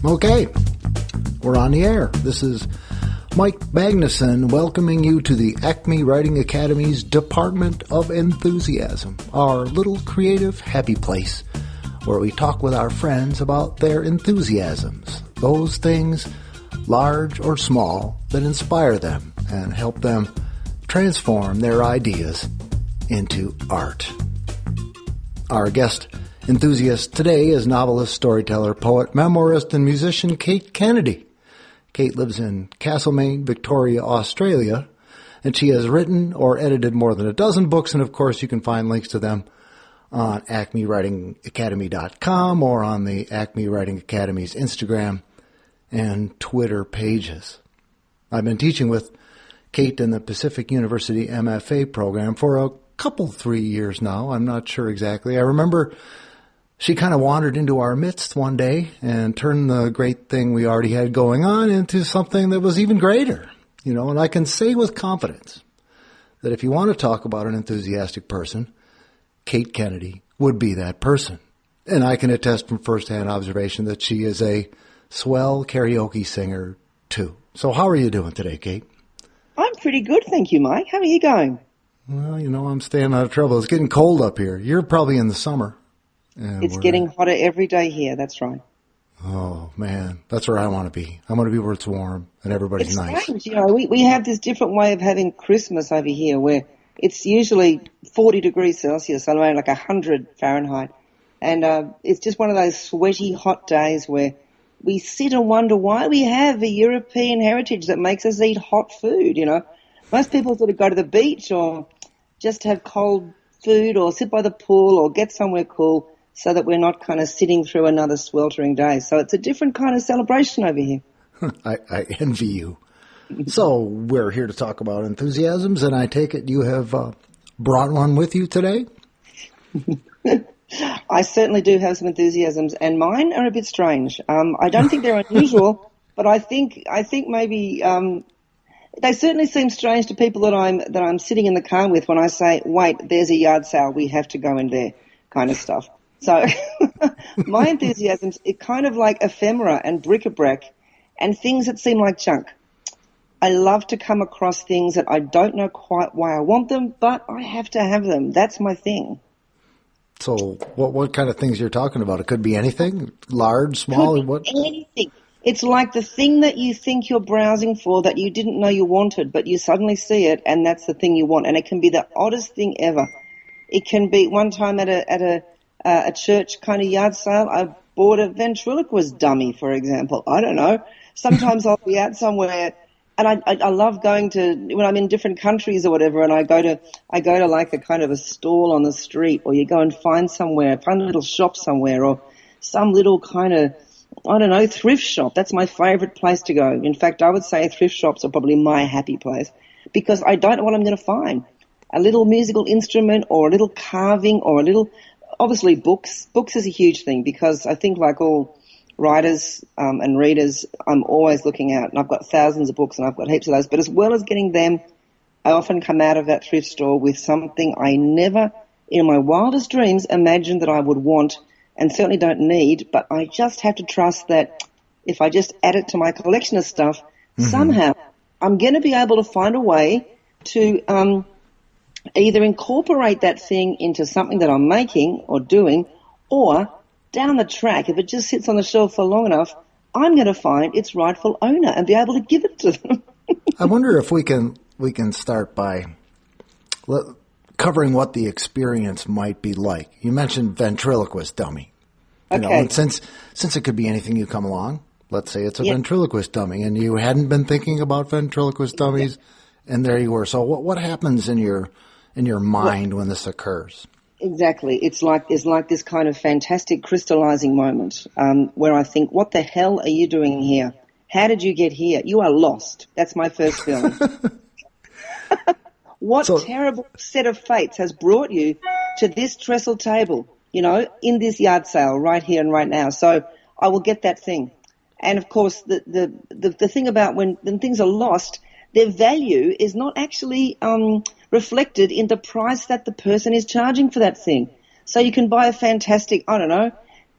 Okay, we're on the air. This is Mike Magnuson welcoming you to the ACME Writing Academy's Department of Enthusiasm, our little creative happy place where we talk with our friends about their enthusiasms, those things, large or small, that inspire them and help them transform their ideas into art. Our guest enthusiast today is novelist, storyteller, poet, memoirist, and musician Cate Kennedy. Cate lives in Castlemaine, Victoria, Australia, and she has written or edited more than a dozen books, and of course you can find links to them on acmewritingacademy.com or on the Acme Writing Academy's Instagram and Twitter pages. I've been teaching with Cate in the Pacific University MFA program for a couple, 3 years now. I'm not sure exactly. I remember she kind of wandered into our midst one day and turned the great thing we already had going on into something that was even greater. And I can say with confidence that if you want to talk about an enthusiastic person, Cate Kennedy would be that person. And I can attest from firsthand observation that she is a swell karaoke singer too. So how are you doing today, Cate? I'm pretty good, thank you, Mike. How are you going? Well, I'm staying out of trouble. It's getting cold up here. You're probably in the summer. It's getting hotter every day here, that's right. Oh, man, that's where I want to be. I want to be where it's warm and everybody's nice. It's strange, we have this different way of having Christmas over here where it's usually 40 degrees Celsius, so around like 100 Fahrenheit. And it's just one of those sweaty, hot days where we sit and wonder why we have a European heritage that makes us eat hot food, Most people sort of go to the beach or just have cold food or sit by the pool or get somewhere cool so that we're not kind of sitting through another sweltering day. So it's a different kind of celebration over here. I envy you. So we're here to talk about enthusiasms, and I take it you have brought one with you today? I certainly do have some enthusiasms, and mine are a bit strange. I don't think they're unusual, but I think maybe they certainly seem strange to people that I'm sitting in the car with when I say, "Wait, there's a yard sale, we have to go in there," kind of stuff. So my enthusiasms are kind of like ephemera and bric-a-brac and things that seem like junk. I love to come across things that I don't know quite why I want them, but I have to have them. That's my thing. So what kind of things you're talking about? It could be anything, large, small, could be what? Anything. It's like the thing that you think you're browsing for that you didn't know you wanted, but you suddenly see it and that's the thing you want. And it can be the oddest thing ever. It can be one time at a church kind of yard sale, I bought a ventriloquist dummy, for example. I don't know. Sometimes I'll be out somewhere and I love going to, when I'm in different countries or whatever, and I go to like a kind of a stall on the street, or you go and find a little shop somewhere, or some little kind of, I don't know, thrift shop. That's my favorite place to go. In fact, I would say thrift shops are probably my happy place because I don't know what I'm going to find. A little musical instrument or a little carving or a little, obviously books. Books is a huge thing because I think like all writers and readers, I'm always looking out, and I've got thousands of books and I've got heaps of those. But as well as getting them, I often come out of that thrift store with something I never in my wildest dreams imagined that I would want and certainly don't need, but I just have to trust that if I just add it to my collection of stuff, somehow I'm going to be able to find a way to either incorporate that thing into something that I'm making or doing, or down the track, if it just sits on the shelf for long enough, I'm going to find its rightful owner and be able to give it to them. I wonder if we can start by covering what the experience might be like. You mentioned ventriloquist dummy. And since it could be anything you come along, let's say it's a ventriloquist dummy, and you hadn't been thinking about ventriloquist dummies, and there you were. So what happens in your mind when this occurs? Exactly. It's like this kind of fantastic crystallizing moment where I think, what the hell are you doing here? How did you get here? You are lost. That's my first feeling. What terrible set of fates has brought you to this trestle table, in this yard sale right here and right now? So I will get that thing. And of course, the thing about when things are lost, their value is not actually reflected in the price that the person is charging for that thing. So you can buy a fantastic,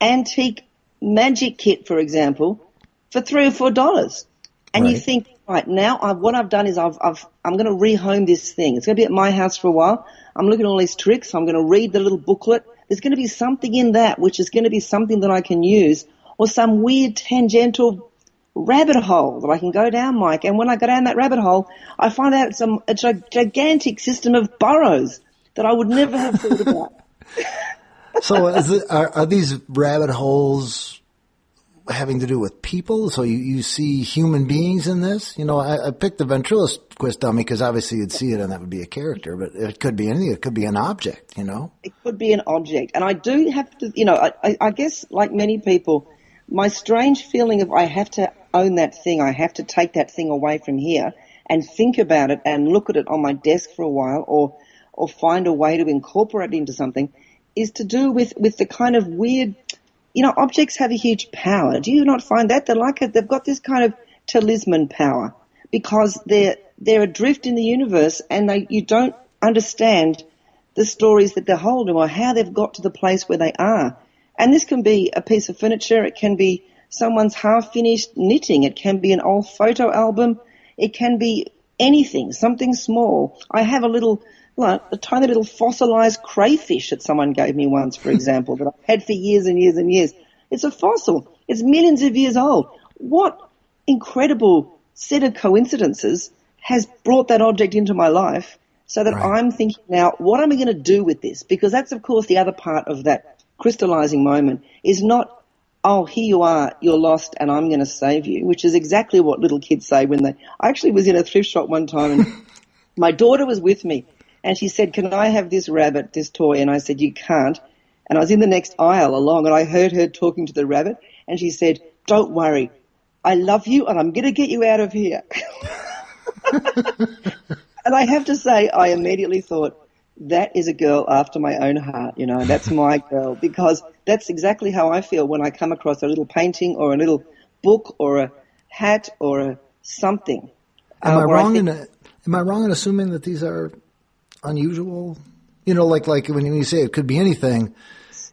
antique magic kit, for example, for $3 or $4. And Right. you think, right, now what I've done is I'm going to rehome this thing. It's going to be at my house for a while. I'm looking at all these tricks. I'm going to read the little booklet. There's going to be something in that which is going to be something that I can use, or some weird tangential rabbit hole that I can go down, Mike. And when I go down that rabbit hole, I find out it's a gigantic system of burrows that I would never have thought about. So are these rabbit holes having to do with people? So you see human beings in this? You know, I picked the ventriloquist dummy because obviously you'd see it and that would be a character, but it could be anything. It could be an object, you know? It could be an object. And I do have to, you know, I guess like many people, my strange feeling of I have to own that thing, I have to take that thing away from here and think about it and look at it on my desk for a while or find a way to incorporate it into something, is to do with the kind of weird, you know, objects have a huge power. Do you not find that? They've got this kind of talisman power because they're adrift in the universe and you don't understand the stories that they're holding or how they've got to the place where they are. And this can be a piece of furniture. It can be someone's half-finished knitting. It can be an old photo album. It can be anything, something small. I have a tiny little fossilized crayfish that someone gave me once, for example, that I've had for years and years and years. It's a fossil. It's millions of years old. What incredible set of coincidences has brought that object into my life so that Right. I'm thinking now, what am I going to do with this? Because that's, of course, the other part of that crystallizing moment is not, oh, here you are, you're lost and I'm going to save you, which is exactly what little kids say I actually was in a thrift shop one time and my daughter was with me and she said, can I have this rabbit, this toy? And I said, you can't. And I was in the next aisle along and I heard her talking to the rabbit and she said, don't worry, I love you and I'm going to get you out of here. And I have to say, I immediately thought, that is a girl after my own heart, you know, that's my girl, because that's exactly how I feel when I come across a little painting or a little book or a hat or a something. Am I wrong in assuming that these are unusual? You know, like when you say it could be anything,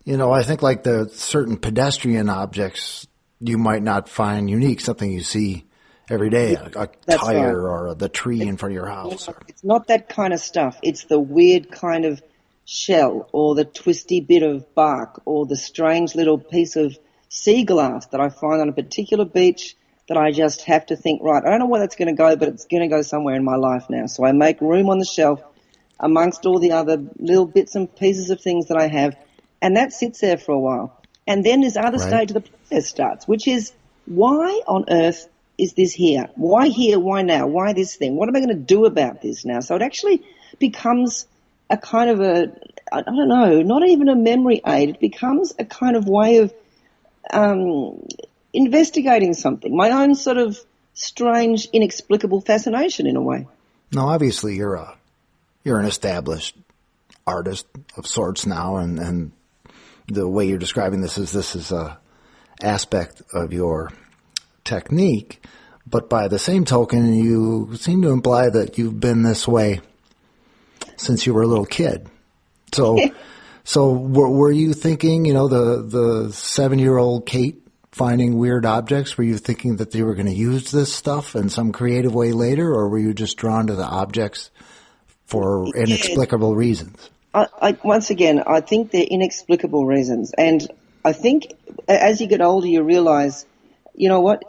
you know, I think like the certain pedestrian objects you might not find unique, something you see every day, a tire or the tree in front of your house. It's not that kind of stuff. It's the weird kind of shell or the twisty bit of bark or the strange little piece of sea glass that I find on a particular beach that I just have to think, right, I don't know where that's going to go, but it's going to go somewhere in my life now. So I make room on the shelf amongst all the other little bits and pieces of things that I have, and that sits there for a while. And then this other stage of the process starts, which is, why on earth is this here? Why here? Why now? Why this thing? What am I going to do about this now? So it actually becomes a kind of I don't know, not even a memory aid. It becomes a kind of way of investigating something, my own sort of strange, inexplicable fascination in a way. Now, obviously, you're an established artist of sorts now, and the way you're describing this is a aspect of your technique, but by the same token, you seem to imply that you've been this way since you were a little kid. So, were you thinking, you know, the 7-year-old Cate finding weird objects? Were you thinking that they were going to use this stuff in some creative way later, or were you just drawn to the objects for inexplicable reasons? Once again, I think they're inexplicable reasons, and I think as you get older, you realize, you know what,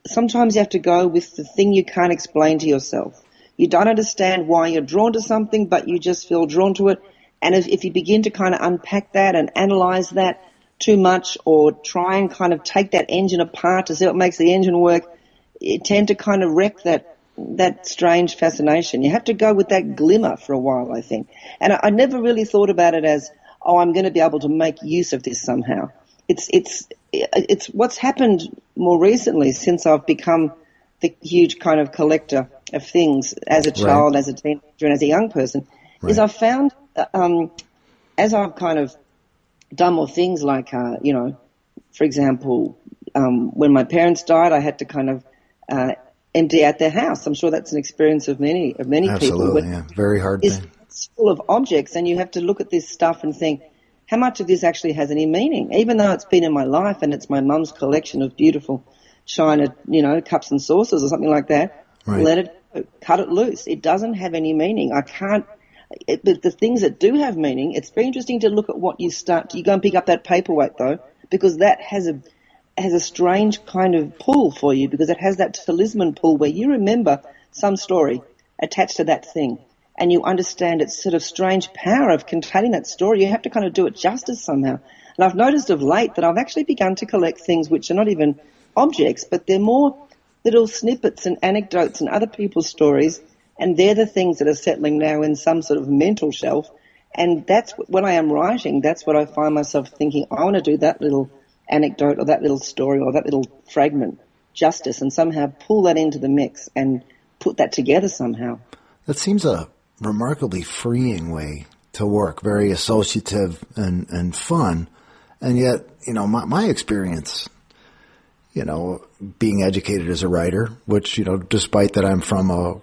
sometimes you have to go with the thing you can't explain to yourself. You don't understand why you're drawn to something, but you just feel drawn to it. And if you begin to kind of unpack that and analyze that too much or try and kind of take that engine apart to see what makes the engine work, you tend to kind of wreck that strange fascination. You have to go with that glimmer for a while, I think. And I never really thought about it as, oh, I'm going to be able to make use of this somehow. It's what's happened more recently since I've become the huge kind of collector of things as a child, as a teenager, and as a young person, is I've found, as I've kind of done more things like, you know, for example, when my parents died, I had to kind of empty out their house. I'm sure that's an experience of many people. Absolutely, yeah. Very hard thing. It's full of objects, and you have to look at this stuff and think, how much of this actually has any meaning? Even though it's been in my life and it's my mum's collection of beautiful china, cups and saucers or something like that. Right. Let it go. Cut it loose. It doesn't have any meaning. But the things that do have meaning, it's very interesting to look at what you go and pick up that paperweight though, because that has a strange kind of pull for you, because it has that talisman pull where you remember some story attached to that thing and you understand its sort of strange power of containing that story. You have to kind of do it justice somehow. And I've noticed of late that I've actually begun to collect things which are not even objects, but they're more little snippets and anecdotes and other people's stories, and they're the things that are settling now in some sort of mental shelf. And that's when I am writing, that's what I find myself thinking, I want to do that little anecdote or that little story or that little fragment justice and somehow pull that into the mix and put that together somehow. That seems a remarkably freeing way to work, very associative and fun. And yet, my experience, being educated as a writer, which, despite that I'm from a,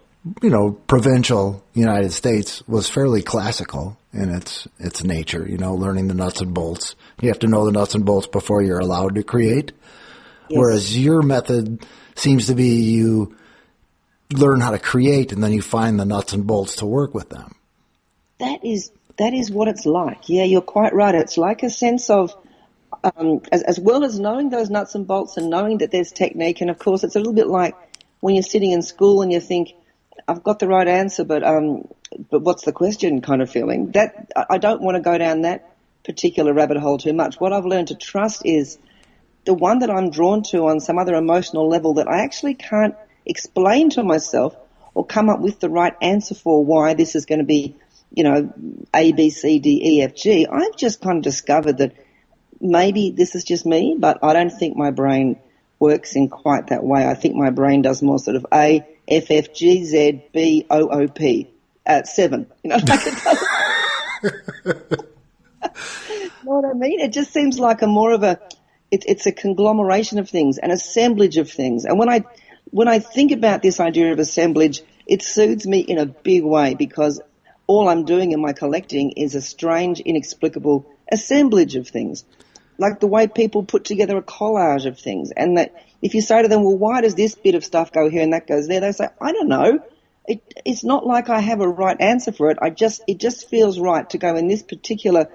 provincial United States, was fairly classical in its nature, learning the nuts and bolts. You have to know the nuts and bolts before you're allowed to create. Yes. Whereas your method seems to be you learn how to create and then you find the nuts and bolts to work with them. That is what it's like. Yeah, you're quite right. It's like a sense of, as well as knowing those nuts and bolts and knowing that there's technique. And of course, it's a little bit like when you're sitting in school and you think, I've got the right answer, but what's the question kind of feeling. That I don't want to go down that particular rabbit hole too much. What I've learned to trust is the one that I'm drawn to on some other emotional level that I actually can't explain to myself or come up with the right answer for why this is going to be, A, B, C, D, E, F, G. I've just kind of discovered that maybe this is just me, but I don't think my brain works in quite that way. I think my brain does more sort of A, F, F, G, Z, B, O, O, P, 7. Like it does. You know what I mean? It just seems like it's a conglomeration of things, an assemblage of things. And when I think about this idea of assemblage, it soothes me in a big way, because all I'm doing in my collecting is a strange, inexplicable assemblage of things. Like the way people put together a collage of things, and that if you say to them, well, why does this bit of stuff go here and that goes there? They say, I don't know. It's not like I have a right answer for it. It just feels right to go in this particular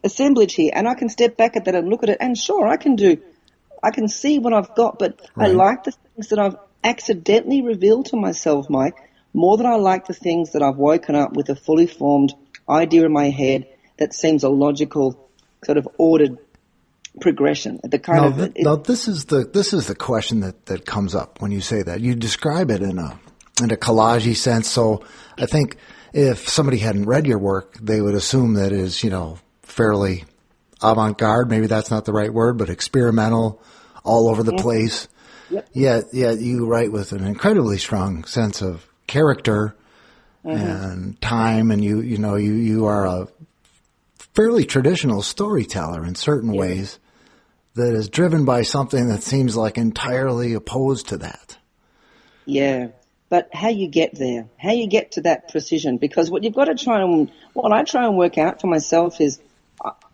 assemblage here, and I can step back at that and look at it, and sure, I can see what I've got, but right. I like the things that I've accidentally revealed to myself, Mike, more than I like the things that I've woken up with a fully formed idea in my head that seems a logical, sort of ordered progression. Now, this is the question that comes up when you say that. You describe it in a collage-y sense. So I think if somebody hadn't read your work, they would assume that it is, fairly avant-garde. Maybe that's not the right word, but experimental, all over the place. Yep. Yet you write with an incredibly strong sense of character and time, and you are a fairly traditional storyteller in certain ways that is driven by something that seems like entirely opposed to that. Yeah, but how you get there, how you get to that precision, because what I try and work out for myself is,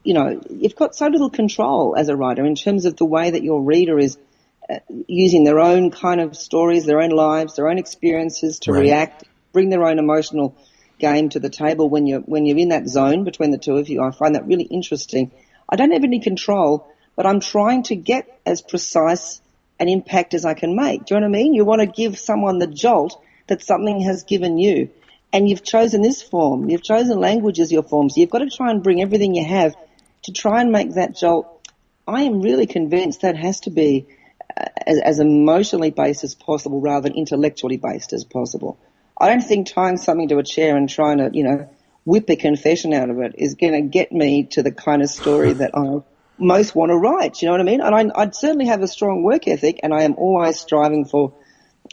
you've got so little control as a writer in terms of the way that your reader is using their own kind of stories, their own lives, their own experiences to react, bring their own emotional game to the table when you're in that zone between the two of you. I find that really interesting. I don't have any control, but I'm trying to get as precise an impact as I can make. Do you know what I mean? You want to give someone the jolt that something has given you, and you've chosen this form. You've chosen language as your form, so you've got to try and bring everything you have to try and make that jolt. I am really convinced that has to be as emotionally based as possible rather than intellectually based as possible. I don't think tying something to a chair and trying to, whip a confession out of it is going to get me to the kind of story that I most want to write. You know what I mean? And I'd certainly have a strong work ethic, and I am always striving for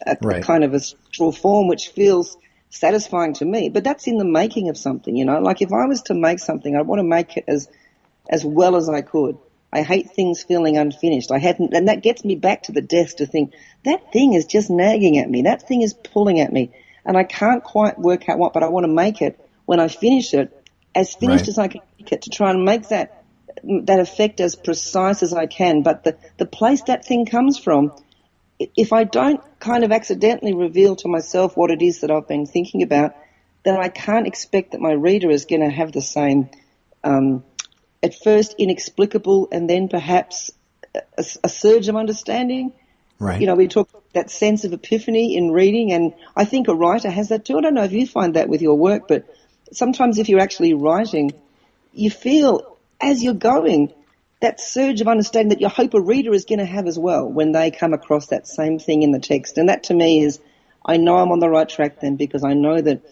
a kind of a structural form which feels satisfying to me. But that's in the making of something, Like if I was to make something, I'd want to make it as well as I could. I hate things feeling unfinished. And that gets me back to the desk to think, that thing is just nagging at me. That thing is pulling at me. And I can't quite work out what, but I want to make it, when I finish it, as finished as I can make it, to try and make that effect as precise as I can. But the place that thing comes from, if I don't kind of accidentally reveal to myself what it is that I've been thinking about, then I can't expect that my reader is going to have the same, at first inexplicable and then perhaps a surge of understanding. Right. You know, we talk that sense of epiphany in reading, and I think a writer has that too. I don't know if you find that with your work, but sometimes if you're actually writing, you feel as you're going that surge of understanding that you hope a reader is going to have as well when they come across that same thing in the text. And that to me is, I know I'm on the right track then, because I know that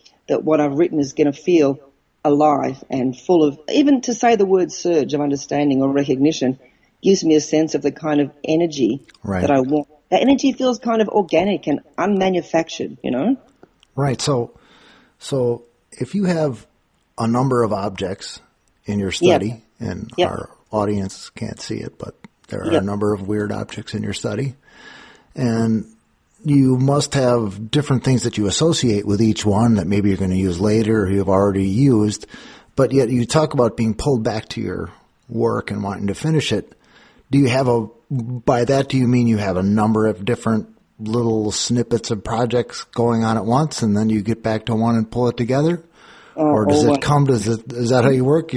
what I've written is going to feel alive and full of, even to say the word surge of understanding or recognition gives me a sense of the kind of energy that I want. That energy feels kind of organic and unmanufactured, you know? Right. So if you have a number of objects in your study, and our audience can't see it, but there are a number of weird objects in your study, and you must have different things that you associate with each one that maybe you're going to use later or you've already used, but yet you talk about being pulled back to your work and wanting to finish it. Do you have by that, do you mean you have a number of different little snippets of projects going on at once, and then you get back to one and pull it together? Or does it come, is that how you work?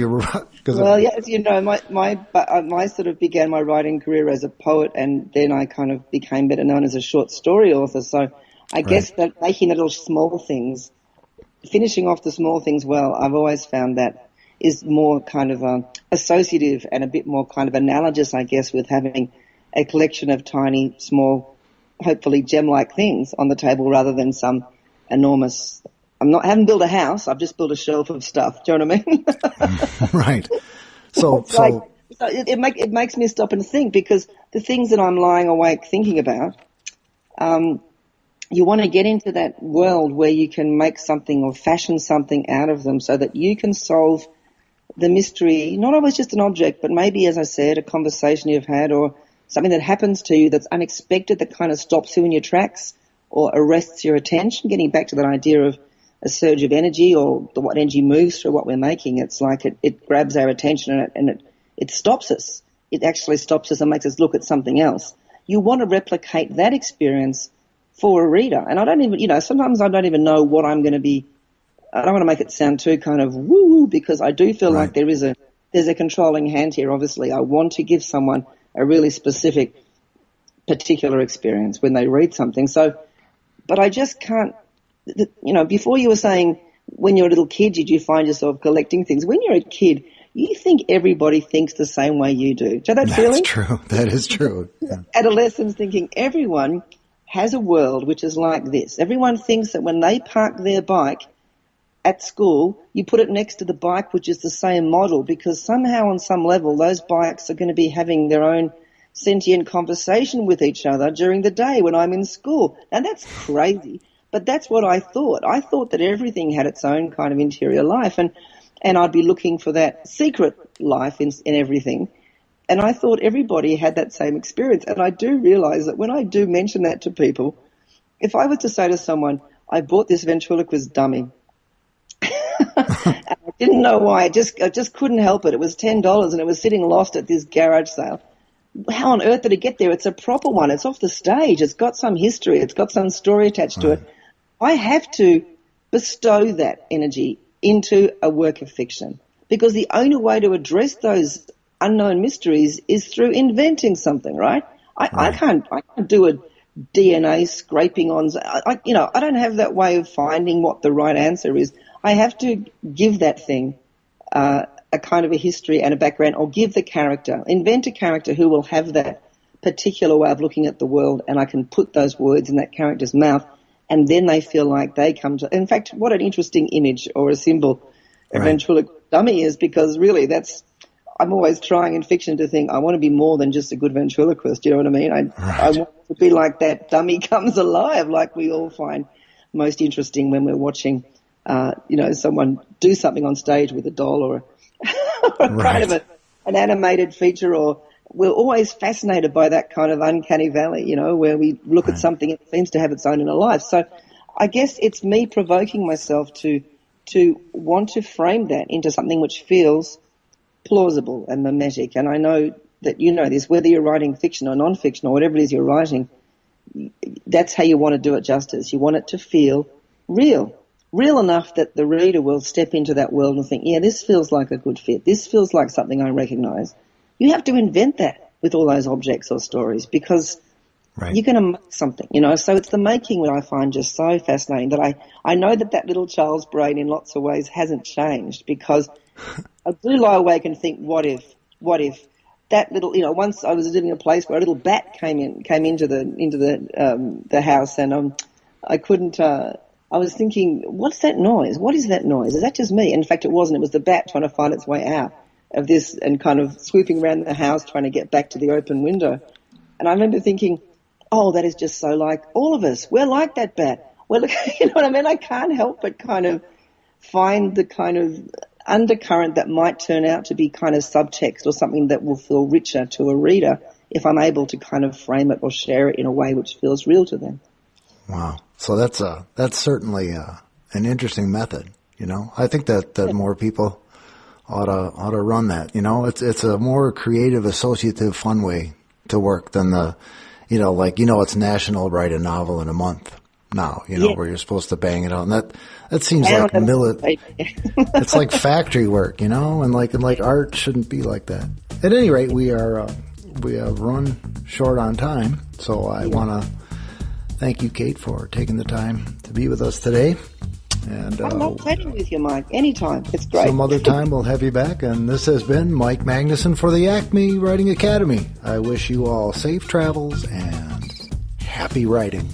Well, yes, you know, my sort of began my writing career as a poet, and then I kind of became better known as a short story author. So I guess that making the little small things, finishing off the small things well, I've always found that is more kind of associative and a bit more kind of analogous, I guess, with having a collection of tiny, small, hopefully gem-like things on the table rather than some enormous. I haven't built a house. I've just built a shelf of stuff. Do you know what I mean? Right. So it makes me stop and think, because the things that I'm lying awake thinking about, you want to get into that world where you can make something or fashion something out of them so that you can solve the mystery, not always just an object, but maybe, as I said, a conversation you've had or something that happens to you that's unexpected that kind of stops you in your tracks or arrests your attention. Getting back to that idea of a surge of energy, or what energy moves through what we're making. It's like it grabs our attention and it stops us. It actually stops us and makes us look at something else. You want to replicate that experience for a reader. And I don't even, you know, sometimes I don't even know what I'm going to be. I don't want to make it sound too kind of woo, because I do feel like there's a controlling hand here. Obviously, I want to give someone a really specific, particular experience when they read something. So, but I just can't. You know, before you were saying when you're a little kid, did you find yourself collecting things? When you're a kid, you think everybody thinks the same way you do. Do you have that feeling? That's true. That is true. Yeah. Adolescents thinking everyone has a world which is like this. Everyone thinks that when they park their bike at school, you put it next to the bike which is the same model, because somehow on some level those bikes are going to be having their own sentient conversation with each other during the day when I'm in school. Now that's crazy. But that's what I thought. I thought that everything had its own kind of interior life, and I'd be looking for that secret life in everything. And I thought everybody had that same experience. And I do realize that when I do mention that to people, if I was to say to someone, I bought this ventriloquist dummy, I didn't know why. I just couldn't help it. It was $10 and it was sitting lost at this garage sale. How on earth did it get there? It's a proper one. It's off the stage. It's got some history. It's got some story attached to it. I have to bestow that energy into a work of fiction, because the only way to address those unknown mysteries is through inventing something, right? I can't do a DNA scraping on. I don't have that way of finding what the right answer is. I have to give that thing a kind of a history and a background, or invent a character who will have that particular way of looking at the world, and I can put those words in that character's mouth. And then they feel like they come to. In fact, what an interesting image or a symbol a ventriloquist dummy is, because really I'm always trying in fiction to think I want to be more than just a good ventriloquist. You know what I mean? I want to be like that dummy comes alive, like we all find most interesting when we're watching, someone do something on stage with a doll or kind of an animated feature, or we're always fascinated by that kind of uncanny valley, you know, where we look at something that seems to have its own inner life. So I guess it's me provoking myself to want to frame that into something which feels plausible and mimetic. And I know that you know this, whether you're writing fiction or non-fiction or whatever it is you're writing, that's how you want to do it justice. You want it to feel real enough that the reader will step into that world and think, yeah, this feels like a good fit. This feels like something I recognize. You have to invent that with all those objects or stories because you're going to make something, So it's the making that I find just so fascinating that I know that little child's brain in lots of ways hasn't changed because I do lie awake and think, what if that little, once I was living in a place where a little bat came into the house and I couldn't, I was thinking, what's that noise? What is that noise? Is that just me? In fact, it wasn't. It was the bat trying to find its way out of this and kind of swooping around the house trying to get back to the open window. And I remember thinking, oh, that is just so like all of us. We're like that bat. Well, look, you know what I mean? I can't help but kind of find the kind of undercurrent that might turn out to be kind of subtext or something that will feel richer to a reader if I'm able to kind of frame it or share it in a way which feels real to them. Wow. So that's certainly an interesting method. I think that more people ought to run that. It's a more creative, associative, fun way to work than it's national write a novel in a month now. Where you're supposed to bang it out, and that seems like it's like factory work, and like art shouldn't be like that. At any rate, we have run short on time, so I want to thank you, Cate, for taking the time to be with us today. And I love chatting with you, Mike. Anytime. It's great. Some other time we'll have you back. And this has been Mike Magnuson for the ACME Writing Academy. I wish you all safe travels and happy writing.